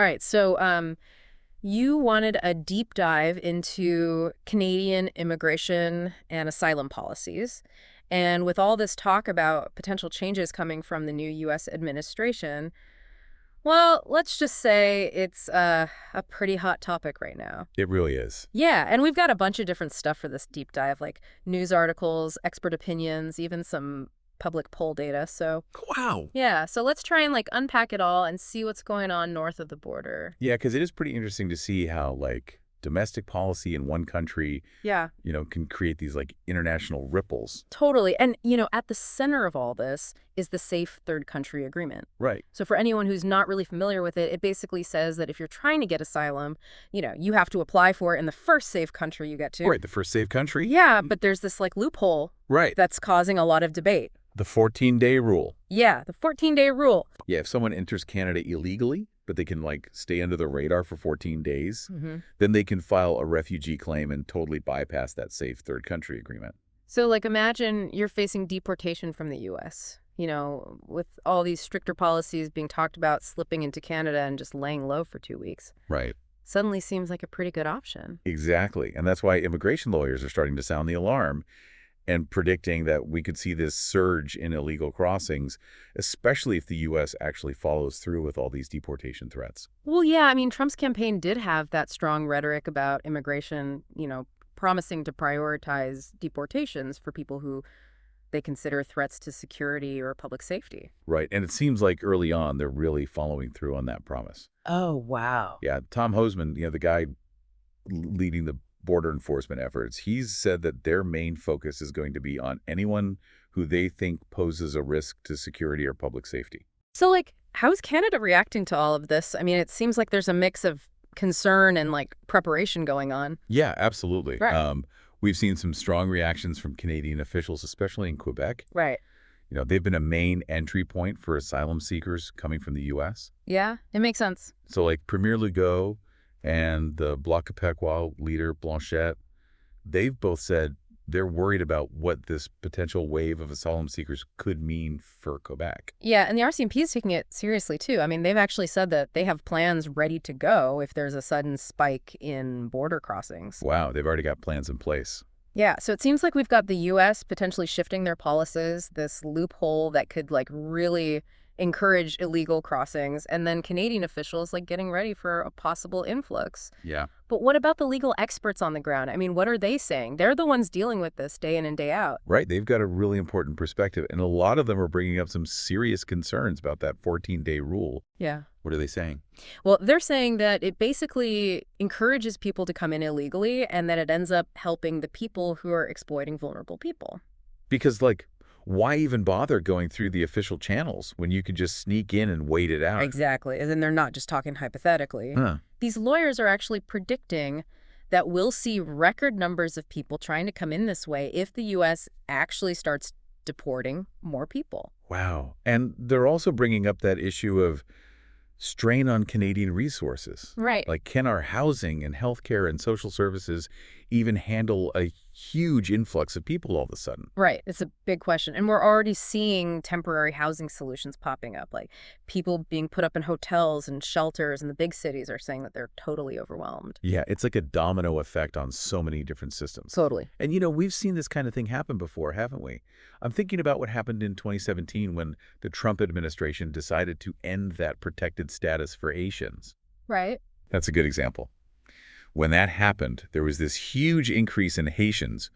All right, so you wanted a deep dive into Canadian immigration and asylum policies. And with all this talk about potential changes coming from the new U.S. administration, well, let's just say it's a pretty hot topic right now. It really is. Yeah, and we've got a bunch of different stuff for this deep dive, like news articles, expert opinions, even some public poll data. So, Wow. yeah, so let's try and unpack it all and see what's going on north of the border. Yeah, because it is pretty interesting to see how domestic policy in one country, Yeah. can create these international ripples. Totally. And, at the center of all this is the Safe Third Country Agreement. Right. So for anyone who's not really familiar with it, it basically says that if you're trying to get asylum, you have to apply for it in the first safe country you get to. Right, the first safe country. Yeah, but there's this loophole Right. that's causing a lot of debate. The 14-day rule. Yeah, the 14-day rule. Yeah, if someone enters Canada illegally, but they can stay under the radar for 14 days, Mm-hmm. then they can file a refugee claim and totally bypass that safe third country agreement. So imagine you're facing deportation from the U.S., with all these stricter policies being talked about, slipping into Canada and just laying low for 2 weeks. Right. Suddenly seems like a pretty good option. Exactly. And that's why immigration lawyers are starting to sound the alarm and predicting that we could see this surge in illegal crossings, especially if the U.S. actually follows through with all these deportation threats. Well, yeah, I mean, Trump's campaign did have that strong rhetoric about immigration, promising to prioritize deportations for people who they consider threats to security or public safety. Right. And it seems like early on they're really following through on that promise. Oh, wow. Yeah. Tom Hoseman, the guy leading the border enforcement efforts, he's said that their main focus is going to be on anyone who they think poses a risk to security or public safety. So, how's Canada reacting to all of this? I mean, it seems like there's a mix of concern and, preparation going on. Yeah, absolutely. Right. We've seen some strong reactions from Canadian officials, especially in Quebec. Right. They've been a main entry point for asylum seekers coming from the U.S. Yeah, it makes sense. So, Premier Legault and the Bloc Québécois leader, Blanchette, they've both said they're worried about what this potential wave of asylum seekers could mean for Quebec. Yeah, and the RCMP is taking it seriously, too. I mean, they've actually said that they have plans ready to go if there's a sudden spike in border crossings. Wow, they've already got plans in place. Yeah, so it seems like we've got the U.S. potentially shifting their policies, this loophole that could, really encourage illegal crossings, and then Canadian officials, getting ready for a possible influx. Yeah. But what about the legal experts on the ground? I mean, what are they saying? They're the ones dealing with this day in and day out. Right. They've got a really important perspective, and a lot of them are bringing up some serious concerns about that 14-day rule. Yeah. What are they saying? Well, they're saying that it basically encourages people to come in illegally and that it ends up helping the people who are exploiting vulnerable people. Because, why even bother going through the official channels when you can just sneak in and wait it out? Exactly. And then they're not just talking hypothetically. Huh. These lawyers are actually predicting that we'll see record numbers of people trying to come in this way if the U.S. actually starts deporting more people. Wow. And they're also bringing up that issue of strain on Canadian resources. Right. Can our housing and healthcare and social services even handle a huge influx of people all of a sudden? Right. It's a big question. And we're already seeing temporary housing solutions popping up. People being put up in hotels and shelters in the big cities are saying that they're totally overwhelmed. Yeah, it's like a domino effect on so many different systems. Totally. And, we've seen this kind of thing happen before, haven't we? I'm thinking about what happened in 2017 when the Trump administration decided to end that protected status for Asians. Right. That's a good example. When that happened, there was this huge increase in Haitians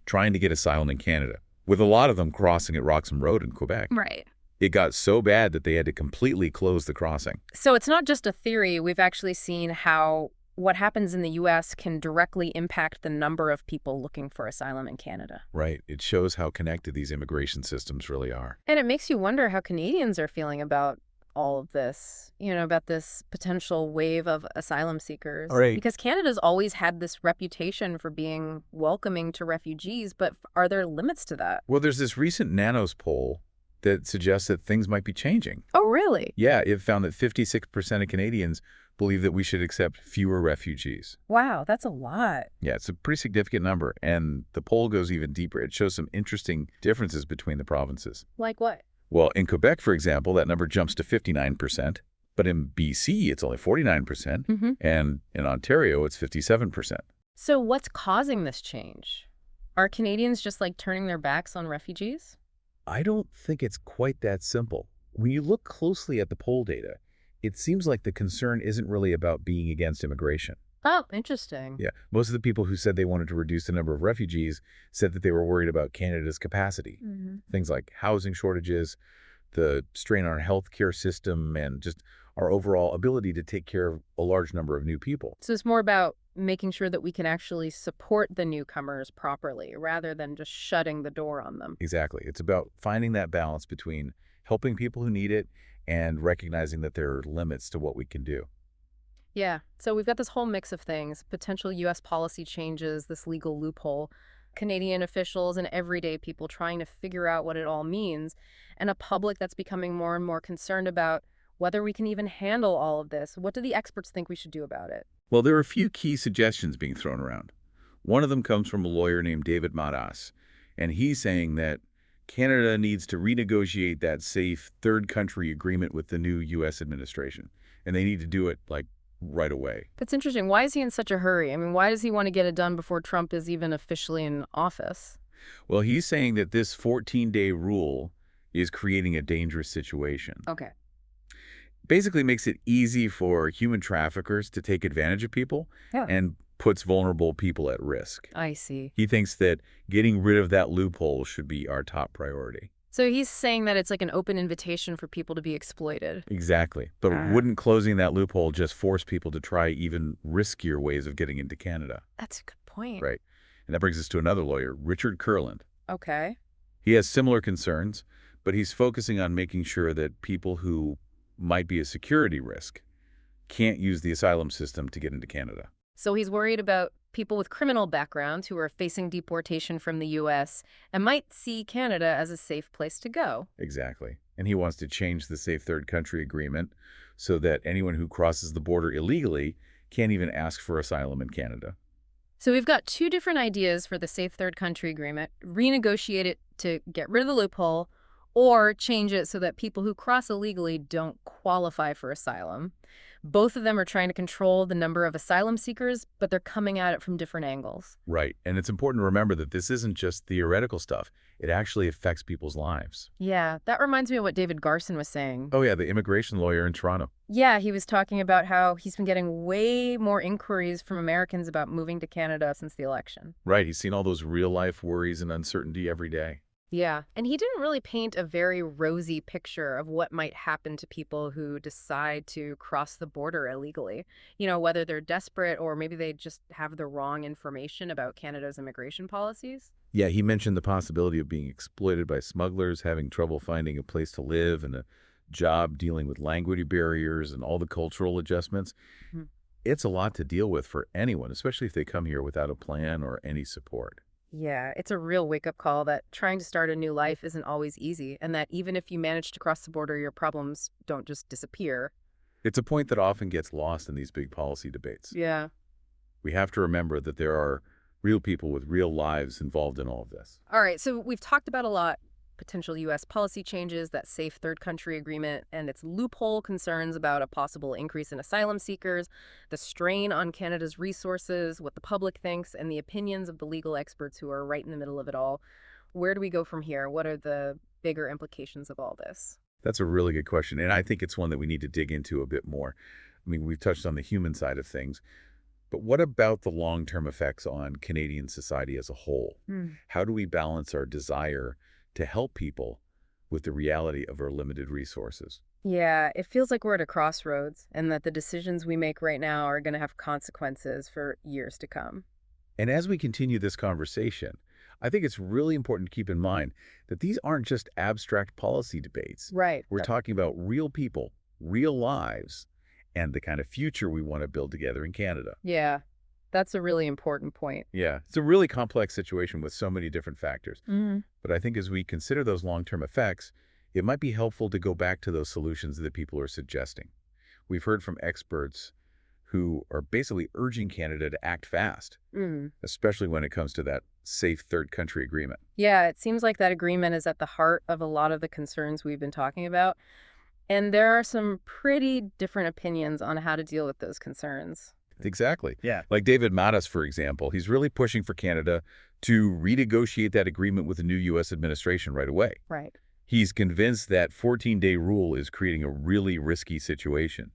trying to get asylum in Canada, with a lot of them crossing at Roxham Road in Quebec. Right. It got so bad that they had to completely close the crossing. So it's not just a theory. We've actually seen how what happens in the U.S. can directly impact the number of people looking for asylum in Canada. Right. It shows how connected these immigration systems really are. And it makes you wonder how Canadians are feeling about all of this, about this potential wave of asylum seekers. Right. Because Canada's always had this reputation for being welcoming to refugees, but are there limits to that? Well, there's this recent Nanos poll that suggests that things might be changing. Oh, really? Yeah, it found that 56% of Canadians believe that we should accept fewer refugees. Wow, that's a lot. Yeah, it's a pretty significant number, and the poll goes even deeper. It shows some interesting differences between the provinces. Like what? Well, in Quebec, for example, that number jumps to 59%. But in BC, it's only 49%, Hmm. and in Ontario, it's 57%. So what's causing this change? Are Canadians just like turning their backs on refugees? I don't think it's quite that simple. When you look closely at the poll data, it seems like the concern isn't really about being against immigration. Oh, interesting. Yeah, most of the people who said they wanted to reduce the number of refugees said that they were worried about Canada's capacity. Hmm. Things like housing shortages, the strain on our healthcare system, and just our overall ability to take care of a large number of new people. So it's more about making sure that we can actually support the newcomers properly rather than just shutting the door on them. Exactly. It's about finding that balance between helping people who need it and recognizing that there are limits to what we can do. Yeah. So we've got this whole mix of things, potential U.S. policy changes, this legal loophole, Canadian officials and everyday people trying to figure out what it all means, and a public that's becoming more and more concerned about whether we can even handle all of this. What do the experts think we should do about it? Well, there are a few key suggestions being thrown around. One of them comes from a lawyer named David Madas, and he's saying that Canada needs to renegotiate that safe third country agreement with the new U.S. administration, and they need to do it, like, right away. That's interesting. Why is he in such a hurry? I mean, why does he want to get it done before Trump is even officially in office? Well, he's saying that this 14-day rule is creating a dangerous situation. Okay. Basically makes it easy for human traffickers to take advantage of people Yeah. and puts vulnerable people at risk. I see. He thinks that getting rid of that loophole should be our top priority. So he's saying that it's like an open invitation for people to be exploited. Exactly. But Ah. wouldn't closing that loophole just force people to try even riskier ways of getting into Canada? That's a good point. Right. And that brings us to another lawyer, Richard Kurland. Okay. He has similar concerns, but he's focusing on making sure that people who might be a security risk can't use the asylum system to get into Canada. So he's worried about people with criminal backgrounds who are facing deportation from the U.S. and might see Canada as a safe place to go. Exactly. And he wants to change the Safe Third Country Agreement so that anyone who crosses the border illegally can't even ask for asylum in Canada. So we've got two different ideas for the Safe Third Country Agreement: renegotiate it to get rid of the loophole, or change it so that people who cross illegally don't qualify for asylum. Both of them are trying to control the number of asylum seekers, but they're coming at it from different angles. Right. And it's important to remember that this isn't just theoretical stuff. It actually affects people's lives. Yeah, that reminds me of what David Garson was saying. Oh, yeah, the immigration lawyer in Toronto. Yeah, he was talking about how he's been getting way more inquiries from Americans about moving to Canada since the election. Right. He's seen all those real-life worries and uncertainty every day. Yeah, and he didn't really paint a very rosy picture of what might happen to people who decide to cross the border illegally. You know, whether they're desperate or maybe they just have the wrong information about Canada's immigration policies. Yeah, he mentioned the possibility of being exploited by smugglers, having trouble finding a place to live and a job, dealing with language barriers and all the cultural adjustments. Mhm. It's a lot to deal with for anyone, especially if they come here without a plan or any support. Yeah, it's a real wake-up call that trying to start a new life isn't always easy, and that even if you manage to cross the border, your problems don't just disappear. It's a point that often gets lost in these big policy debates. Yeah. We have to remember that there are real people with real lives involved in all of this. All right, so we've talked about a lot: potential U.S. policy changes, that safe third country agreement, and its loophole concerns about a possible increase in asylum seekers, the strain on Canada's resources, what the public thinks, and the opinions of the legal experts who are right in the middle of it all. Where do we go from here? What are the bigger implications of all this? That's a really good question, and I think it's one that we need to dig into a bit more. I mean, we've touched on the human side of things, but what about the long-term effects on Canadian society as a whole? Hmm. How do we balance our desire to help people with the reality of our limited resources? Yeah, it feels like we're at a crossroads and that the decisions we make right now are going to have consequences for years to come. And as we continue this conversation, I think it's really important to keep in mind that these aren't just abstract policy debates. Right. We're talking about real people, real lives, and the kind of future we want to build together in Canada. Yeah, that's a really important point. Yeah, it's a really complex situation with so many different factors. Hmm. But I think as we consider those long-term effects, it might be helpful to go back to those solutions that people are suggesting. We've heard from experts who are basically urging Canada to act fast, Mm. especially when it comes to that safe third country agreement. Yeah, it seems like that agreement is at the heart of a lot of the concerns we've been talking about. And there are some pretty different opinions on how to deal with those concerns. Exactly. Yeah. Like David Matas, for example, he's really pushing for Canada to renegotiate that agreement with the new U.S. administration right away. Right. He's convinced that 14-day rule is creating a really risky situation,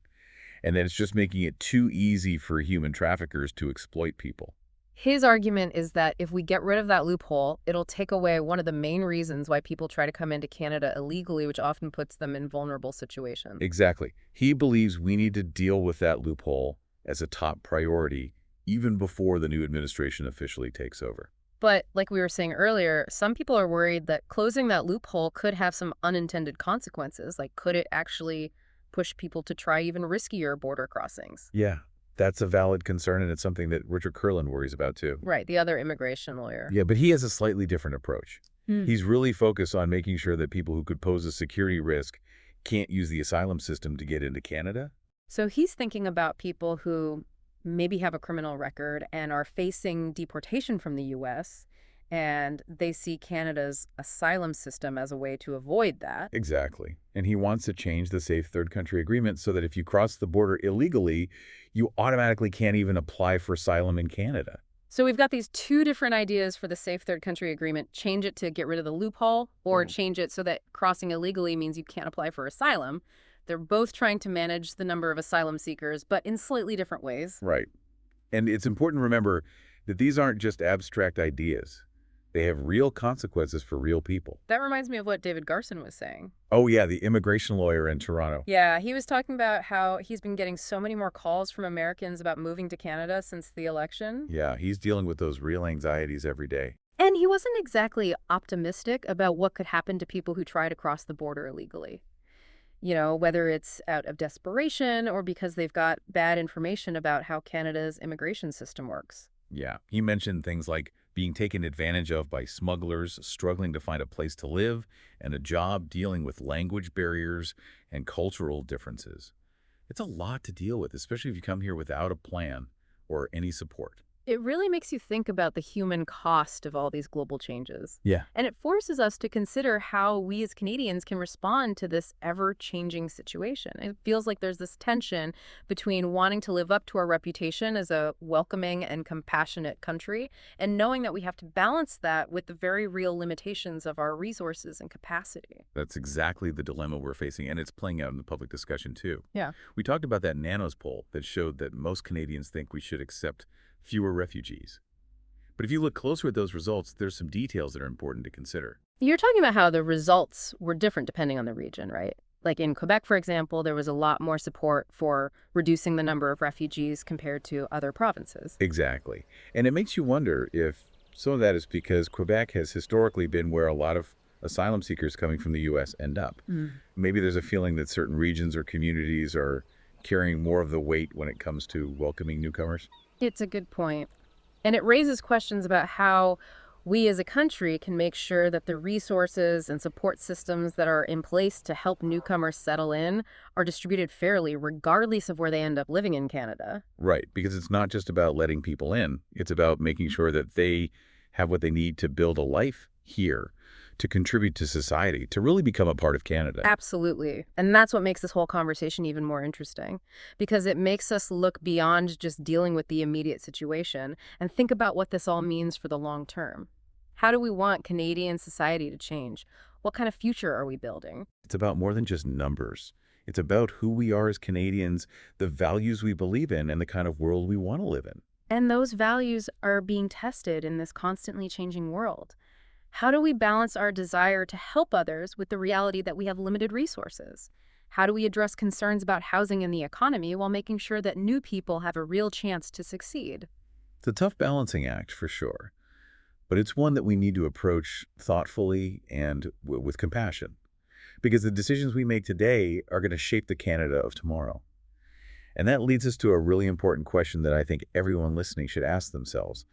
and that it's just making it too easy for human traffickers to exploit people. His argument is that if we get rid of that loophole, it'll take away one of the main reasons why people try to come into Canada illegally, which often puts them in vulnerable situations. Exactly. He believes we need to deal with that loophole as a top priority even before the new administration officially takes over. But like we were saying earlier, some people are worried that closing that loophole could have some unintended consequences. Like, could it actually push people to try even riskier border crossings? Yeah, that's a valid concern, and it's something that Richard Kurland worries about too. Right, the other immigration lawyer. Yeah, but he has a slightly different approach. Hmm. He's really focused on making sure that people who could pose a security risk can't use the asylum system to get into Canada. So he's thinking about people who maybe have a criminal record and are facing deportation from the U.S., and they see Canada's asylum system as a way to avoid that. Exactly. And he wants to change the Safe Third Country Agreement so that if you cross the border illegally, you automatically can't even apply for asylum in Canada. So we've got these two different ideas for the Safe Third Country Agreement. Change it to get rid of the loophole, or change it so that crossing illegally means you can't apply for asylum. They're both trying to manage the number of asylum seekers, but in slightly different ways. Right. And it's important to remember that these aren't just abstract ideas. They have real consequences for real people. That reminds me of what David Garson was saying. Oh, yeah, the immigration lawyer in Toronto. Yeah, he was talking about how he's been getting so many more calls from Americans about moving to Canada since the election. Yeah, he's dealing with those real anxieties every day. And he wasn't exactly optimistic about what could happen to people who try to cross the border illegally. You know, whether it's out of desperation or because they've got bad information about how Canada's immigration system works. Yeah, he mentioned things like being taken advantage of by smugglers, struggling to find a place to live, and a job, dealing with language barriers and cultural differences. It's a lot to deal with, especially if you come here without a plan or any support. It really makes you think about the human cost of all these global changes. Yeah. And it forces us to consider how we as Canadians can respond to this ever-changing situation. It feels like there's this tension between wanting to live up to our reputation as a welcoming and compassionate country and knowing that we have to balance that with the very real limitations of our resources and capacity. That's exactly the dilemma we're facing, and it's playing out in the public discussion, too. Yeah. We talked about that NANOS poll that showed that most Canadians think we should accept fewer refugees. But if you look closer at those results, there's some details that are important to consider. You're talking about how the results were different depending on the region, right? Like in Quebec, for example, there was a lot more support for reducing the number of refugees compared to other provinces. Exactly. And it makes you wonder if some of that is because Quebec has historically been where a lot of asylum seekers coming from the U.S. end up. Maybe there's a feeling that certain regions or communities are carrying more of the weight when it comes to welcoming newcomers. It's a good point. And it raises questions about how we as a country can make sure that the resources and support systems that are in place to help newcomers settle in are distributed fairly, regardless of where they end up living in Canada. Right, because it's not just about letting people in. It's about making sure that they have what they need to build a life here, to contribute to society, to really become a part of Canada. Absolutely. And that's what makes this whole conversation even more interesting, because it makes us look beyond just dealing with the immediate situation and think about what this all means for the long term. How do we want Canadian society to change? What kind of future are we building? It's about more than just numbers. It's about who we are as Canadians, the values we believe in, and the kind of world we want to live in. And those values are being tested in this constantly changing world. How do we balance our desire to help others with the reality that we have limited resources? How do we address concerns about housing and the economy while making sure that new people have a real chance to succeed? It's a tough balancing act, for sure. But it's one that we need to approach thoughtfully and with compassion. Because the decisions we make today are going to shape the Canada of tomorrow. And that leads us to a really important question that I think everyone listening should ask themselves.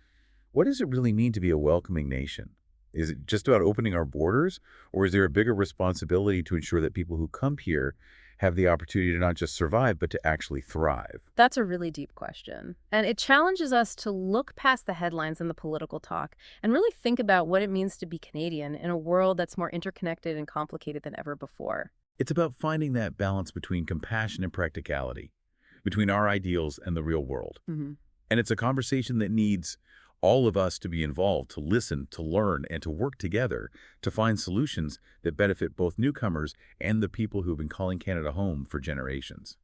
What does it really mean to be a welcoming nation? Is it just about opening our borders, or is there a bigger responsibility to ensure that people who come here have the opportunity to not just survive, but to actually thrive? That's a really deep question. And it challenges us to look past the headlines and the political talk and really think about what it means to be Canadian in a world that's more interconnected and complicated than ever before. It's about finding that balance between compassion and practicality, between our ideals and the real world. Hmm. And it's a conversation that needs all of us to be involved, to listen, to learn, and to work together to find solutions that benefit both newcomers and the people who've been calling Canada home for generations.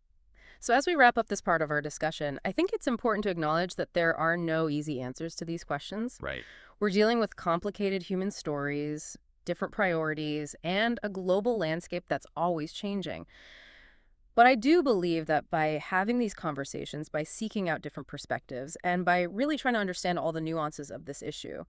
So as we wrap up this part of our discussion, I think it's important to acknowledge that there are no easy answers to these questions. Right. We're dealing with complicated human stories, different priorities, and a global landscape that's always changing. But I do believe that by having these conversations, by seeking out different perspectives, and by really trying to understand all the nuances of this issue,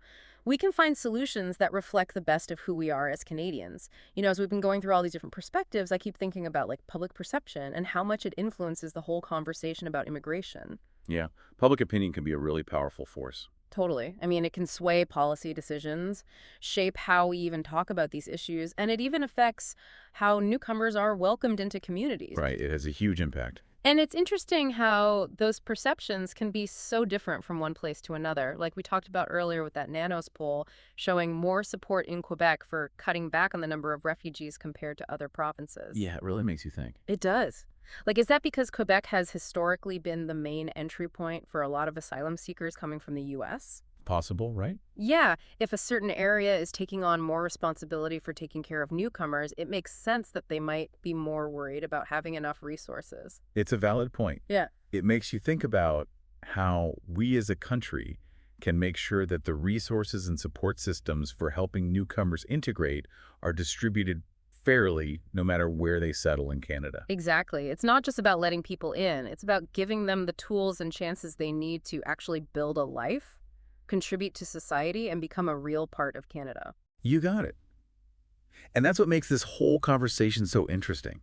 we can find solutions that reflect the best of who we are as Canadians. As we've been going through all these different perspectives, I keep thinking about like public perception and how much it influences the whole conversation about immigration. Yeah, public opinion can be a really powerful force. Totally. I mean, it can sway policy decisions, shape how we even talk about these issues, and it even affects how newcomers are welcomed into communities. Right, it has a huge impact. And it's interesting how those perceptions can be so different from one place to another. Like we talked about earlier with that Nanos poll showing more support in Quebec for cutting back on the number of refugees compared to other provinces. Yeah, it really makes you think. It does. Like, is that because Quebec has historically been the main entry point for a lot of asylum seekers coming from the U.S.? Possible, right? Yeah, if a certain area is taking on more responsibility for taking care of newcomers, it makes sense that they might be more worried about having enough resources. It's a valid point. Yeah. It makes you think about how we as a country can make sure that the resources and support systems for helping newcomers integrate are distributed fairly no matter where they settle in Canada. Exactly. It's not just about letting people in. It's about giving them the tools and chances they need to actually build a life, contribute to society, and become a real part of Canada. You got it. And that's what makes this whole conversation so interesting.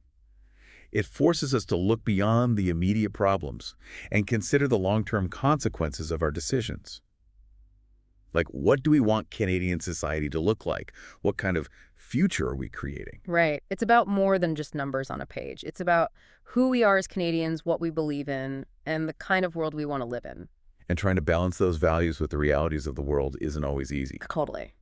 It forces us to look beyond the immediate problems and consider the long-term consequences of our decisions. Like, what do we want Canadian society to look like? What kind of future are we creating? Right. It's about more than just numbers on a page. It's about who we are as Canadians, what we believe in, and the kind of world we want to live in. And trying to balance those values with the realities of the world isn't always easy. Totally.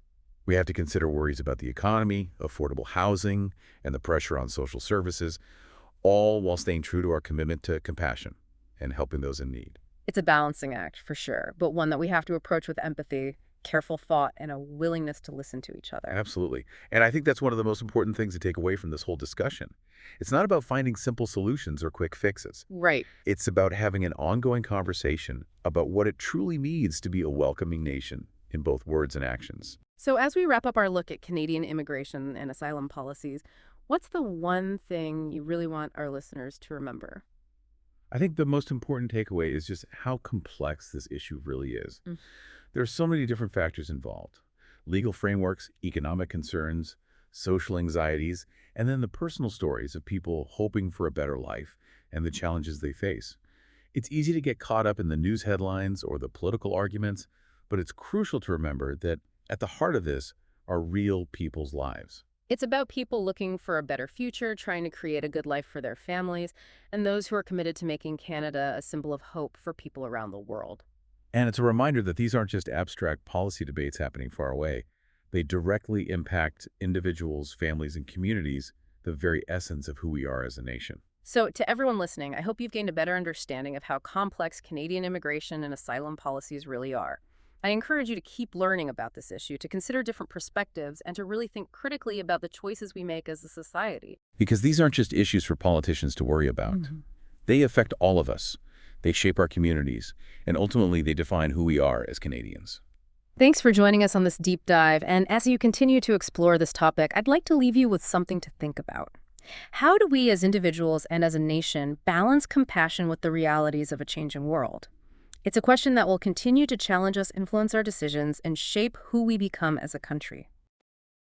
We have to consider worries about the economy, affordable housing, and the pressure on social services, all while staying true to our commitment to compassion and helping those in need. It's a balancing act, for sure, but one that we have to approach with empathy, careful thought, and a willingness to listen to each other. Absolutely. And I think that's one of the most important things to take away from this whole discussion. It's not about finding simple solutions or quick fixes. Right. It's about having an ongoing conversation about what it truly means to be a welcoming nation in both words and actions. So as we wrap up our look at Canadian immigration and asylum policies, what's the one thing you really want our listeners to remember? I think the most important takeaway is just how complex this issue really is. There are so many different factors involved: legal frameworks, economic concerns, social anxieties, and then the personal stories of people hoping for a better life and the challenges they face. It's easy to get caught up in the news headlines or the political arguments, but it's crucial to remember that at the heart of this are real people's lives. It's about people looking for a better future, trying to create a good life for their families, and those who are committed to making Canada a symbol of hope for people around the world. And it's a reminder that these aren't just abstract policy debates happening far away. They directly impact individuals, families, and communities, the very essence of who we are as a nation. So to everyone listening, I hope you've gained a better understanding of how complex Canadian immigration and asylum policies really are. I encourage you to keep learning about this issue, to consider different perspectives, and to really think critically about the choices we make as a society. Because these aren't just issues for politicians to worry about. They affect all of us. They shape our communities, and ultimately they define who we are as Canadians. Thanks for joining us on this deep dive, and as you continue to explore this topic, I'd like to leave you with something to think about. How do we as individuals and as a nation balance compassion with the realities of a changing world? It's a question that will continue to challenge us, influence our decisions, and shape who we become as a country.